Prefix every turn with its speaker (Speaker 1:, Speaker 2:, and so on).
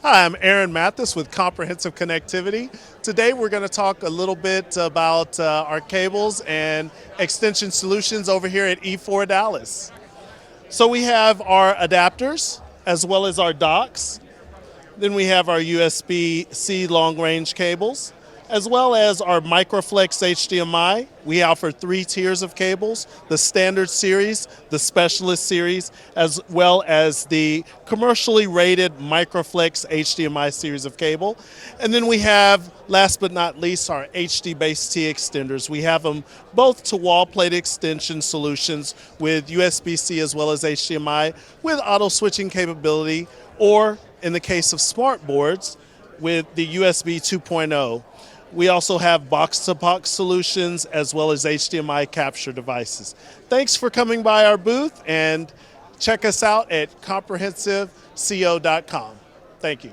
Speaker 1: Hi, I'm Aaron Mathis with Comprehensive Connectivity. Today we're going to talk a little bit about our cables and extension solutions over here at E4 Dallas. So we have our adapters as well as our docks. Then we have our USB-C long-range cables, as well as our Microflex HDMI. We offer 3 tiers of cables, the standard series, the specialist series, as well as the commercially rated Microflex HDMI series of cable. And then we have, last but not least, our HDBaseT extenders. We have them both to wall plate extension solutions with USB-C as well as HDMI with auto switching capability, or in the case of smart boards, with the USB 2.0. We also have box-to-box solutions as well as HDMI capture devices. Thanks for coming by our booth, and check us out at comprehensiveco.com. Thank you.